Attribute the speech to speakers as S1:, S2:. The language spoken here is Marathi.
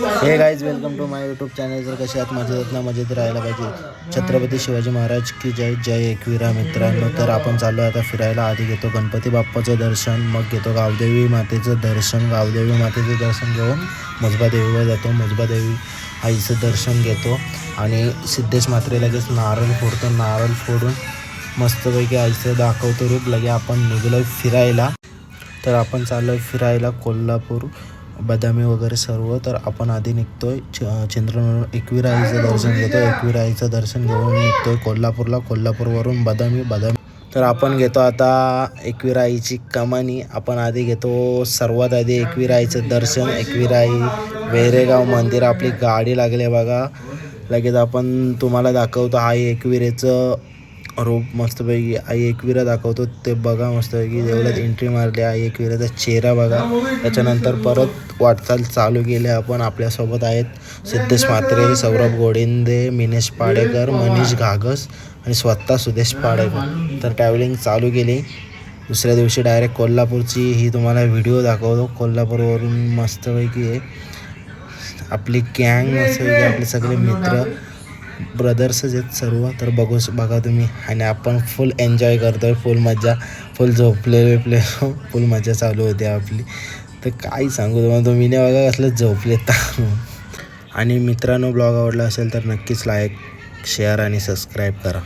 S1: हे guys, welcome to my YouTube channel. जर कसे आहात, मजेत ना मजेत राहायला पाहिजे. छत्रपती शिवाजी महाराज की जय. जय एकविरा मित्रांनो. तर आपण चाललो आता फिरायला. आधी घेतो गणपती बाप्पाचं दर्शन, मग घेतो गावदेवी मातेचं दर्शन. गावदेवी मातेचं दर्शन घेऊन मजबा देवीवर जातो. मजबा देवी आईचं दर्शन घेतो आणि सिद्धेश मात्रे लगेच नारळ फोडतो. नारळ फोडून मस्तपैकी आईचं दाखवतो रूप. लगे आपण निघलो फिरायला. तर आपण चाललो आहे फिरायला कोल्हापूर, बदामी वगैरे सर्व. तर आपण आधी निघतो आहे चंद्रनगर, एकविरा आईचं दर्शन घेतो. एकविरा आईचं दर्शन घेऊन निघतो आहे कोल्हापूरला. कोल्हापूरवरून बदामी. तर आपण घेतो आता एकविरा आईची कमानी. आपण आधी घेतो सर्वात आधी एकविरा आईचं दर्शन. एकविरा आई वेरेगाव मंदिर. आपली गाडी लागली बघा. लगेच आपण तुम्हाला दाखवतो आई एकविरेचं रूप. मस्तपैकी आई एकविरा दाखवतो ते बघा. मस्तपैकी देवळात एंट्री मारली. आई एकविराचा चेहरा बघा. त्याच्यानंतर परत वाटचाल चालू केली आपण. आपल्यासोबत आहेत सिद्धेश म्हात्रे, सौरभ गोडिंदे, मिनेश पाडेकर, मनीष घागस आणि स्वतः सुदेश पाडेकर. तर ट्रॅव्हलिंग चालू केली. दुसऱ्या दिवशी डायरेक्ट कोल्हापूरची ही तुम्हाला व्हिडिओ दाखवतो. कोल्हापूरवरून मस्तपैकी आहे आपली गँग. मस्तपैकी आपले सगळे मित्र ब्रदर्सच आहेत सर्व. तर बघा तुम्ही. आणि आपण फुल एन्जॉय करतो आहे, फुल मजा, फुल झोपले फुल मजा चालू होते आपली. तर काय सांगू तुम्हाला, तुम्ही नाही बघा कसलं झोपलेत. आणि मित्रांनो, ब्लॉग आवडला असेल तर नक्कीच लाईक, शेअर आणि सबस्क्राईब करा.